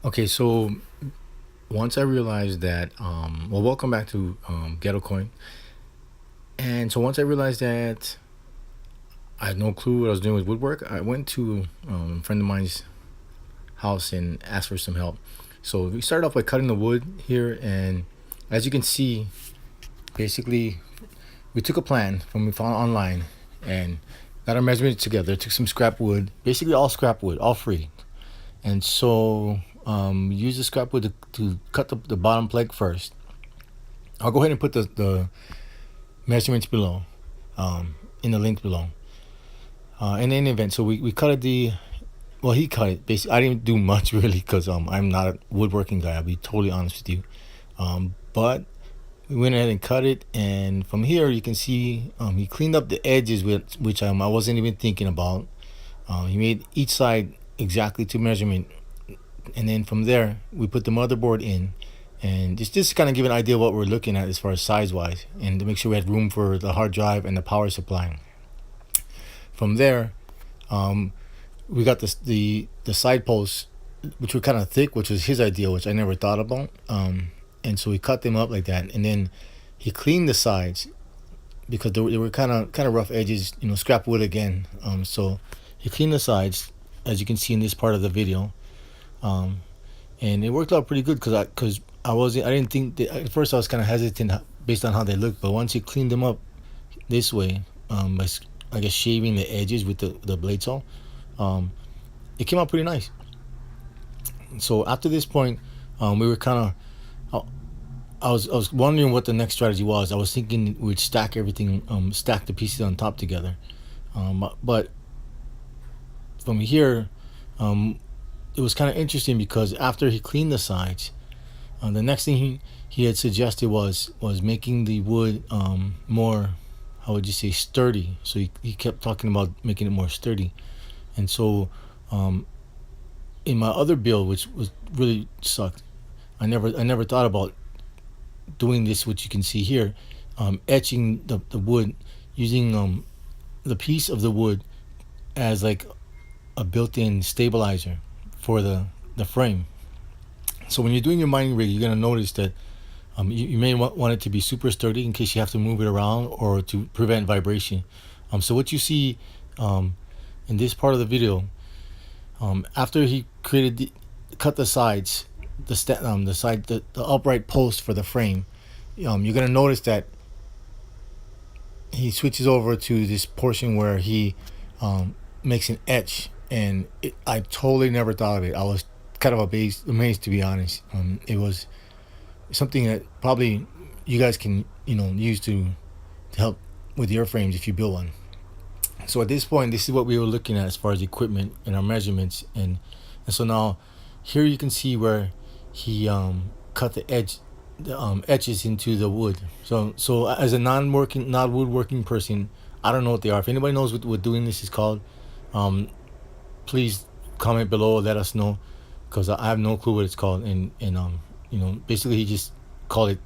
Okay, so once I realized that, well, welcome back to Ghetto Coin. And so once I realized that I had no clue what I was doing with woodwork, I went to a friend of mine's house and asked for some help. So we started off by cutting the wood here, and as you can see, basically we took a plan from we found online and got our measurements together. Took some scrap wood, basically all scrap wood, all free. And so use the scrap wood to cut the bottom plate first. I'll go ahead and put the measurements below, in the link below. In any event, so we cut it well, he cut it. Basically, I didn't do much really because I'm not a woodworking guy. I'll be totally honest with you. But we went ahead and cut it, and from here you can see he cleaned up the edges, which I wasn't even thinking about. He made each side exactly to measurement, and then from there we put the motherboard in, and just kind of give an idea of what we're looking at as far as size wise, and to make sure we had room for the hard drive and the power supply. From there, we got the side posts, which were kind of thick, which was his idea, which I never thought about. And so we cut them up like that, and then he cleaned the sides because they were kind of rough edges, scrap wood again. So he cleaned the sides, as you can see in this part of the video, and it worked out pretty good because I didn't think that, at first I was kind of hesitant based on how they looked, but once he cleaned them up this way, by I guess shaving the edges with the blade saw, it came out pretty nice. So after this point, we were kind of. I was wondering what the next strategy was. I was thinking we'd stack everything, stack the pieces on top together. But from here, it was kind of interesting because after he cleaned the sides, the next thing he had suggested was making the wood more, how would you say, sturdy. So he kept talking about making it more sturdy. And so in my other build, which was really sucked, I never thought about doing this, which you can see here, etching the wood using the piece of the wood as like a built-in stabilizer for the frame. So when you're doing your mining rig, you're gonna notice that you may want it to be super sturdy in case you have to move it around or to prevent vibration. So what you see in this part of the video, after he cut the sides, the upright post for the frame, you're gonna notice that he switches over to this portion where he makes an etch, and I totally never thought of it. I was kind of amazed to be honest. It was something that probably you guys can use to help with your frames if you build one. So at this point, this is what we were looking at as far as equipment and our measurements, and so now here you can see where he cut the edges into the wood. So as a not woodworking person, I don't know what they are. If anybody knows what doing this is called, please comment below, let us know, because I have no clue what it's called. And basically he just called it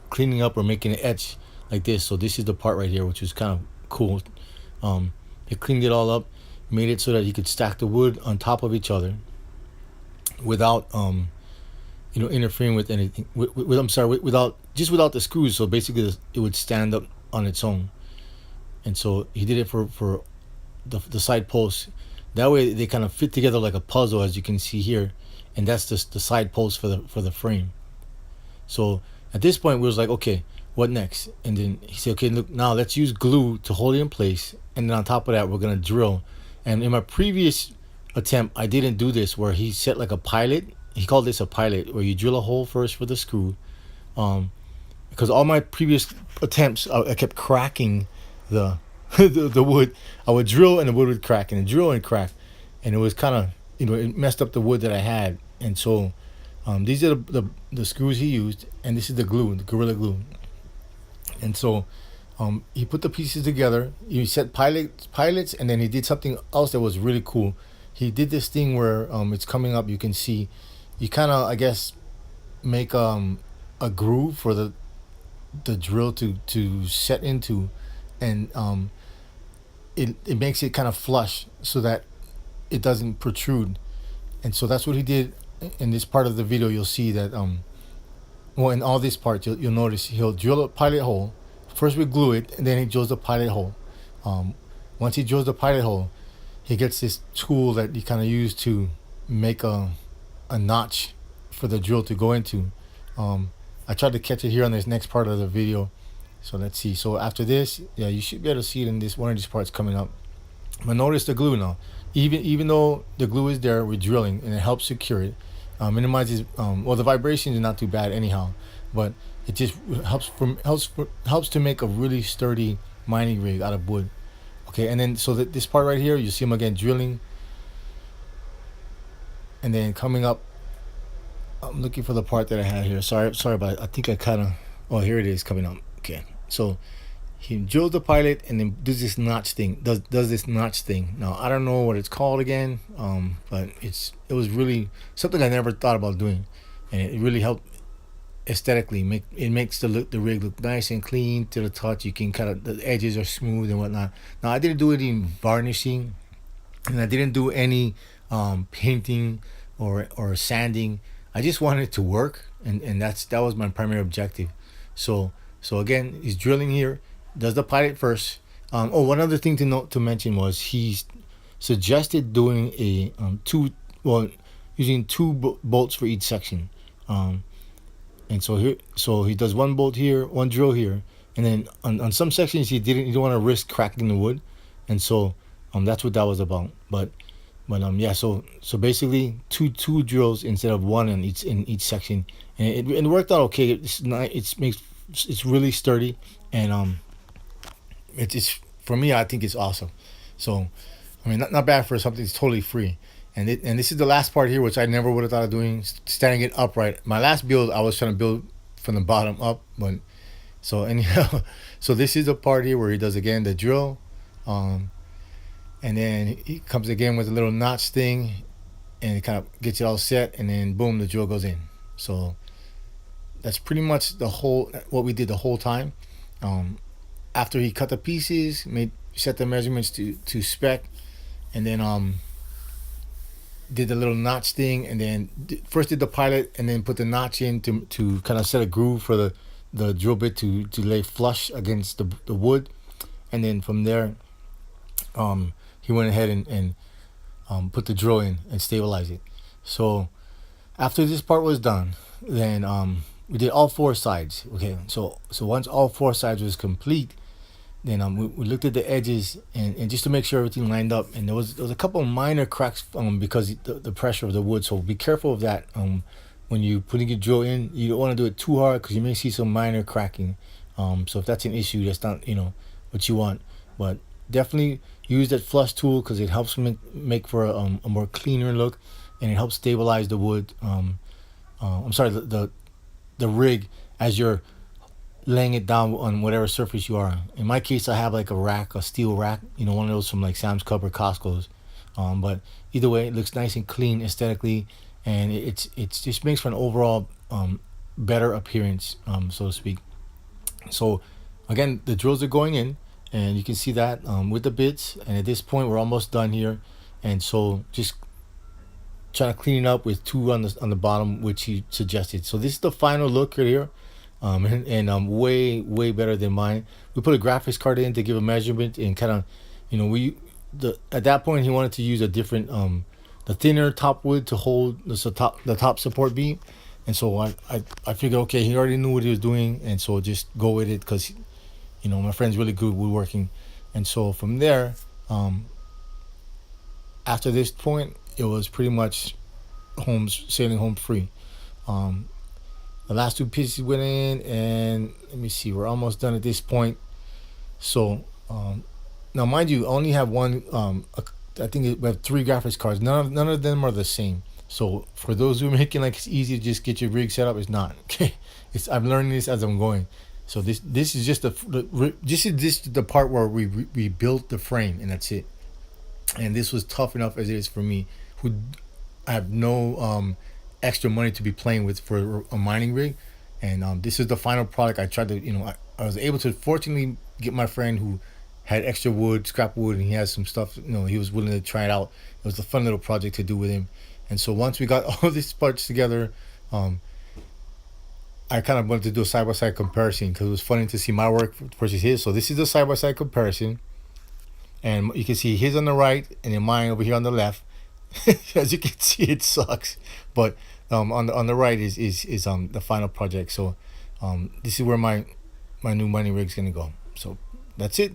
cleaning up or making an etch like this. So this is the part right here, which was kind of cool. He cleaned it all up, made it so that he could stack the wood on top of each other without interfering with anything. Without the screws. So basically, it would stand up on its own. And so he did it for the side posts. That way they kind of fit together like a puzzle, as you can see here. And that's just the side post for the frame. So at this point we was like, okay, what next? And then he said, okay, look, now let's use glue to hold it in place, and then on top of that we're gonna drill. And in my previous attempt, I didn't do this, where he set like a pilot. He called this a pilot, where you drill a hole first for the screw. Because all my previous attempts, I kept cracking the the wood. I would drill and the wood would crack, and drill and crack, and it was kind of it messed up the wood that I had. And so these are the screws he used, and this is the glue, the Gorilla Glue. And so he put the pieces together. He set pilots, and then he did something else that was really cool. He did this thing where it's coming up. You can see, you kind of, I guess, make a groove for the drill to set into, and it makes it kind of flush so that it doesn't protrude. And so that's what he did in this part of the video, you'll see that well, in all these parts, you'll notice he'll drill a pilot hole. First we glue it, and then he drills the pilot hole. Um, Once he drills the pilot hole, he gets this tool that he kind of use to make a notch for the drill to go into. I tried to catch it here on this next part of the video. So let's see. So after this, yeah, you should be able to see it in this one of these parts coming up. But notice the glue now. Even though the glue is there, we're drilling and it helps secure it. Minimizes well, the vibrations are not too bad anyhow, but it just helps to make a really sturdy mining rig out of wood. Okay, and then so that this part right here, you see him again drilling, and then coming up. I'm looking for the part that I had here. Sorry, but I think I kind of. Oh, here it is coming up. Okay, so he drills the pilot and then does this notch thing. Does this notch thing. Now I don't know what it's called again. But it was really something I never thought about doing, and it really helped aesthetically. Makes the rig look nice and clean to the touch. You can kind of the edges are smooth and whatnot. Now I didn't do any varnishing, and I didn't do any painting or sanding. I just wanted it to work, and that was my primary objective. So again, he's drilling here, does the pilot first. One other thing to mention was he suggested doing a using two bolts for each section. And so he does one bolt here, one drill here, and then on some sections he didn't want to risk cracking the wood, and so that's what that was about. But yeah, so basically two drills instead of one in each section, and it worked out okay. It's really sturdy, and it's for me, I think it's awesome. So I mean, not bad for something that's totally free. And this is the last part here, which I never would have thought of doing, standing it upright. My last build, I was trying to build from the bottom up, but so anyhow, so this is the part here where he does again the drill, and then he comes again with a little notch thing, and it kind of gets it all set, and then boom, the drill goes in. So that's pretty much what we did the whole time. After he cut the pieces, set the measurements to spec, and then did the little notch thing, and then first did the pilot, and then put the notch in to kind of set a groove for the drill bit to lay flush against the wood, and then from there, he went ahead and put the drill in and stabilized it. So after this part was done, then we did all four sides. Okay, so once all four sides was complete, then we looked at the edges and just to make sure everything lined up, and there was a couple of minor cracks because the pressure of the wood, so be careful of that. When you putting your drill in, you don't want to do it too hard because you may see some minor cracking. So if that's an issue, that's not what you want. But definitely use that flush tool because it helps make for a more cleaner look, and it helps stabilize the wood. I'm sorry, the rig as you're laying it down on whatever surface you are. In my case, I have like a steel rack, one of those from like Sam's Club or Costco's. But either way, it looks nice and clean aesthetically, and it just makes for an overall better appearance, so to speak. So again, the drills are going in, and you can see that with the bits. And at this point, we're almost done here, and so just trying to clean it up with two on the bottom, which he suggested. So this is the final look right here. And way better than mine. We put a graphics card in to give a measurement, and kind of, at that point he wanted to use a different the thinner top wood to hold the top support beam, and so I figured, okay, he already knew what he was doing, and so just go with it because my friend's really good woodworking. And so from there, after this point, it was pretty much sailing home free. The last two pieces went in, and let me see, we're almost done at this point. So now, mind you, I only have one. I think we have three graphics cards. None of them are the same. So for those who are making like it's easy to just get your rig set up, it's not. Okay, I'm learning this as I'm going. So this is just the part where we built the frame, and that's it. And this was tough enough as it is for me, who I have no extra money to be playing with for a mining rig. And this is the final product. I tried to, I was able to fortunately get my friend who had extra wood, scrap wood, and he has some stuff, he was willing to try it out. It was a fun little project to do with him. And so once we got all these parts together, um, I kind of wanted to do a side by side comparison because it was funny to see my work versus his. So this is the side by side comparison, and you can see his on the right and then mine over here on the left. As you can see, it sucks, but on the right is the final project. So this is where my new money rig is gonna go. So that's it.